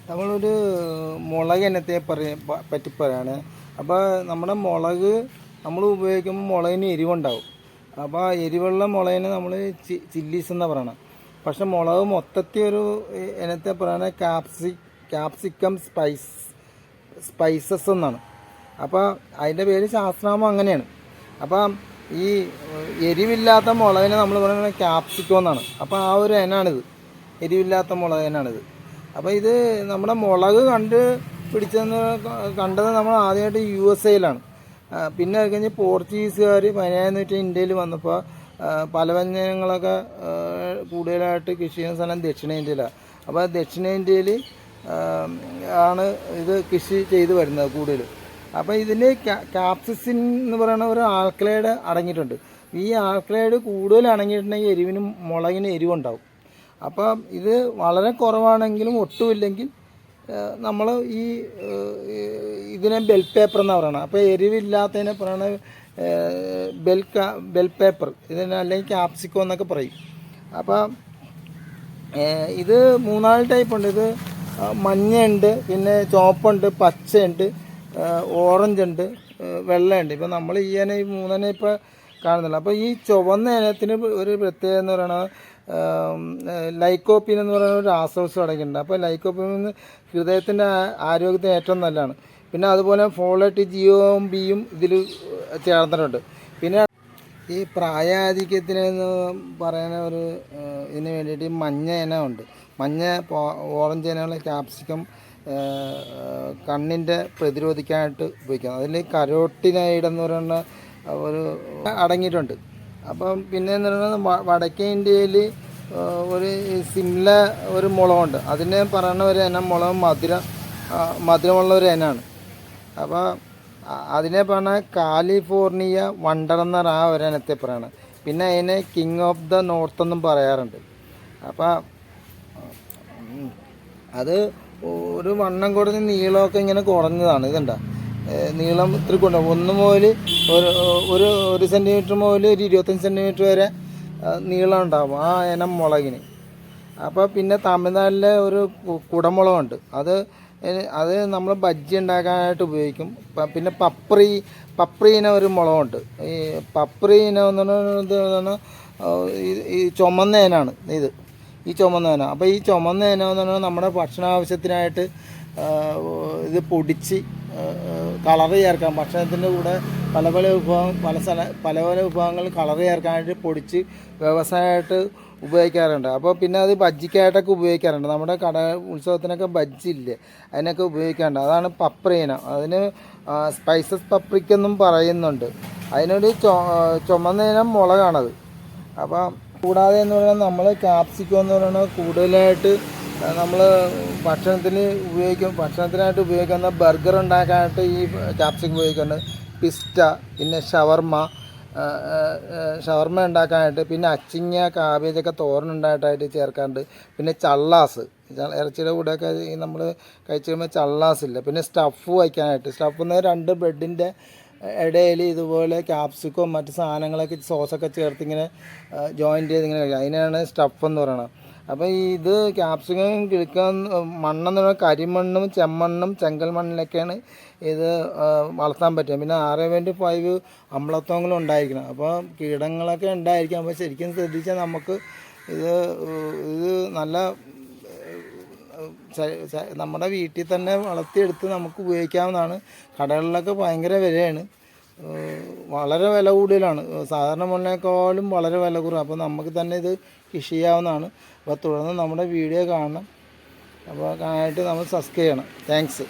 നമ്മളൊരു മുളക് ഇനത്തെ പറ്റി പറയാണ്. അപ്പോൾ നമ്മുടെ മുളക് നമ്മൾ ഉപയോഗിക്കുമ്പോൾ മുളകിന് എരിവുണ്ടാവും. അപ്പോൾ ആ എരിവുള്ള മുളകിന് നമ്മൾ ചില്ലീസ് എന്നാണ് പറയണം. പക്ഷെ മുളക് മൊത്തത്തിൽ ഒരു ഇനത്തെ പറയണ ക്യാപ്സിക്കം സ്പൈസസ് എന്നാണ്. അപ്പോൾ അതിൻ്റെ പേര് ശാസ്ത്രനാമം അങ്ങനെയാണ്. അപ്പം ഈ എരിവില്ലാത്ത മുളകിനെ നമ്മൾ പറയുന്നത് ക്യാപ്സിക്കം എന്നാണ്. അപ്പോൾ ആ ഒരു ഇനാണിത്, എരിവില്ലാത്ത മുളക് ഇനാണിത്. അപ്പോൾ ഇത് നമ്മുടെ മുളക് കണ്ടത് നമ്മൾ ആദ്യമായിട്ട് USA പിന്നെ അത് കഴിഞ്ഞ് പോർച്ചുഗീസുകാർ 17ാം നൂറ്റാണ്ട് ഇന്ത്യയിൽ വന്നപ്പോൾ പല വ്യഞ്ജനങ്ങളൊക്കെ കൂടുതലായിട്ട് കൃഷി ചെയ്യുന്ന സ്ഥലം ദക്ഷിണേന്ത്യയിലാണ്. അപ്പോൾ ദക്ഷിണേന്ത്യയിൽ ആണ് ഇത് കൃഷി ചെയ്ത് വരുന്നത് കൂടുതൽ. അപ്പോൾ ഇതിൽ ക്യാപ്സിസിൻ എന്ന് പറയുന്ന ഒരു ആൽക്കലൈഡ് അടങ്ങിയിട്ടുണ്ട്. ഈ ആൽക്കലൈഡ് കൂടുതൽ അടങ്ങിയിട്ടുണ്ടെങ്കിൽ മുളകിന് എരിവുണ്ടാവും. അപ്പം ഇത് വളരെ കുറവാണെങ്കിലും ഒട്ടുമില്ലെങ്കിൽ നമ്മൾ ഇതിനെ ബെൽ പേപ്പർ എന്നാണ് പറയുന്നത്. അപ്പോൾ എരിവില്ലാത്തതിനെ പറയുന്നത് ബെൽ പേപ്പർ, ഇതിനെ അല്ലെങ്കിൽ ക്യാപ്സിക്കോ എന്നൊക്കെ പറയും. അപ്പം ഇത് 3-4 ടൈപ്പ് ഉണ്ട്. ഇത് മഞ്ഞയുണ്ട്, പിന്നെ ചുവപ്പുണ്ട്, പച്ചയുണ്ട്, ഓറഞ്ച് ഉണ്ട്, വെള്ളയുണ്ട്. ഇപ്പം നമ്മൾ ഈ 3 ഇപ്പോൾ കാണുന്നില്ല. അപ്പോൾ ഈ ചുവന്ന ഇനത്തിന് ഒരു പ്രത്യേകത എന്ന് പറയുന്നത് ലൈക്കോപ്പീൻ എന്ന് പറയുന്ന ഒരു രാസവസ്തു അടങ്ങിയിട്ടുണ്ട്. അപ്പോൾ ലൈക്കോപ്പീൻ ഹൃദയത്തിൻ്റെ ആരോഗ്യത്തിന് ഏറ്റവും നല്ലതാണ്. പിന്നെ അതുപോലെ ഫോളേറ്റ് GOMBയും ഇതിൽ ചേർന്നിട്ടുണ്ട്. പിന്നെ ഈ പ്രായാധിക്യത്തിനെന്ന് പറയുന്ന ഒരു ഇതിന് വേണ്ടിയിട്ട് മഞ്ഞ ഇനമുണ്ട്. മഞ്ഞ, ഓറഞ്ച് ഇനമുള്ള ക്യാപ്സിക്കം കണ്ണിൻ്റെ പ്രതിരോധിക്കാനായിട്ട് ഉപയോഗിക്കാം. അതിൽ കരോട്ടിനൈഡ് എന്ന് പറയുന്ന ഒരു അടങ്ങിയിട്ടുണ്ട്. അപ്പം പിന്നെ എന്ന് പറയുന്നത് വടക്കേ ഇന്ത്യയിൽ ഒരു സിംല ഒരു മുളകുണ്ട്. അതിനെ പറയുന്ന ഒരു ഇനം മുളക് മധുരമുള്ള ഒരു ഇനമാണ്. അപ്പോൾ അതിനെ പറഞ്ഞ കാലിഫോർണിയ വണ്ടർ എന്നാണ് ആ ഒരു ഇനത്തെ പറയണത്. പിന്നെ അതിനെ കിങ് ഓഫ് ദ നോർത്ത് എന്നും പറയാറുണ്ട്. അപ്പോൾ അത് ഒരു വണ്ണം കുറഞ്ഞ് നീളമൊക്കെ ഇങ്ങനെ കുറഞ്ഞതാണ്. ഇതുണ്ടാ നീളം ഇത്തിരി കൊണ്ട് 1 മുതൽ ഒരു സെൻറ്റിമീറ്റർ മുതൽ ഒരു 25 സെൻറ്റിമീറ്റർ വരെ നീളം ഉണ്ടാകും ആ ഇനം മുളകിന്. അപ്പോൾ പിന്നെ തമിഴ്നാട്ടിലെ ഒരു കുടമുളകുണ്ട്. അത് നമ്മൾ ബജ്ജി ഉണ്ടാക്കാനായിട്ട് ഉപയോഗിക്കും. പിന്നെ പപ്രീന ഒരു മുളകുണ്ട്. ഈ പപ്രീന എന്ന് പറഞ്ഞാൽ ഈ ചുമന്ന ഇനാണ് ഇത്, ഈ ചുമന്ന ഇന. അപ്പോൾ ഈ ചുമന്ന ഇനം എന്ന് പറഞ്ഞാൽ നമ്മുടെ ഭക്ഷണ ആവശ്യത്തിനായിട്ട് ഇത് പൊടിച്ച് കളർ ചേർക്കാം. ഭക്ഷണത്തിൻ്റെ കൂടെ പല വിഭവങ്ങൾ കളർ ചേർക്കാനായിട്ട് പൊടിച്ച് വ്യവസായമായിട്ട് ഉപയോഗിക്കാറുണ്ട്. അപ്പോൾ പിന്നെ അത് ബജ്ജിക്കായിട്ടൊക്കെ ഉപയോഗിക്കാറുണ്ട്. നമ്മുടെ ഉത്സവത്തിനൊക്കെ ബജ്ജില്ലേ, അതിനൊക്കെ ഉപയോഗിക്കാറുണ്ട്. അതാണ് പപ്രീന. അതിന് സ്പൈസസ് പപ്രിക്കെന്നും പറയുന്നുണ്ട്. അതിനൊരു ചുമന്ന ഇനം മുളകാണത്. അപ്പം കൂടാതെ എന്ന് പറയുന്നത് നമ്മൾ ക്യാപ്സിക്കം എന്ന് പറയുന്നത് കൂടുതലായിട്ട് നമ്മൾ ഭക്ഷണത്തിനായിട്ട് ഉപയോഗിക്കുന്ന ബർഗർ ഉണ്ടാക്കാനായിട്ട് ഈ ക്യാപ്സിക്കം ഉപയോഗിക്കുന്നുണ്ട്. പിസ്റ്റ, പിന്നെ ഷവർമ ഉണ്ടാക്കാനായിട്ട്, പിന്നെ അച്ചിങ്ങ, കാബേജൊക്കെ തോരനുണ്ടായിട്ടായിട്ട് ചേർക്കാറുണ്ട്. പിന്നെ ചള്ളാസ്, ഇറച്ചിയുടെ കൂടെയൊക്കെ നമ്മൾ കഴിച്ച് കഴിയുമ്പോൾ ചള്ളാസില്ല. പിന്നെ സ്റ്റഫ് വയ്ക്കാനായിട്ട്, സ്റ്റഫ് എന്ന് 2 ബ്രെഡിൻ്റെ ഇടയിൽ ഇതുപോലെ ക്യാപ്സിക്കവും മറ്റ് സാധനങ്ങളൊക്കെ സോസൊക്കെ ചേർത്ത് ഇങ്ങനെ ജോയിൻ്റ് ചെയ്ത് ഇങ്ങനെ കഴിക്കാം. അതിനാണ് സ്റ്റഫ് എന്ന് പറയുന്നത്. അപ്പോൾ ഇത് ക്യാപ്സിക്കം കിളിക്കാൻ മണ്ണെന്ന് പറയുന്നത് കരിമണ്ണും ചെമ്മണ്ണും ചെങ്കൽ മണ്ണിലൊക്കെയാണ് ഇത് വളർത്താൻ പറ്റുക. പിന്നെ 6.5 അമ്ലത്വങ്ങളും ഉണ്ടായിരിക്കണം. അപ്പോൾ കീടങ്ങളൊക്കെ ഉണ്ടായിരിക്കാം. അപ്പോൾ ശരിക്കും ശ്രദ്ധിച്ചാൽ നമുക്ക് ഇത് നല്ല നമ്മുടെ വീട്ടിൽ തന്നെ വളർത്തിയെടുത്ത് നമുക്ക് ഉപയോഗിക്കാവുന്നതാണ്. കടകളിലൊക്കെ ഭയങ്കര വിലയാണ്, വളരെ വില കൂടുതലാണ്. സാധാരണ മുന്നേക്കാളും വളരെ വില കുറവ്. അപ്പോൾ നമുക്ക് തന്നെ ഇത് കൃഷി ചെയ്യാവുന്നതാണ്. അപ്പോൾ തുടർന്ന് നമ്മുടെ വീഡിയോ കാണണം. അപ്പോൾ കാണാനായിട്ട് നമ്മൾ സബ്സ്ക്രൈബ് ചെയ്യണം. താങ്ക്സ്.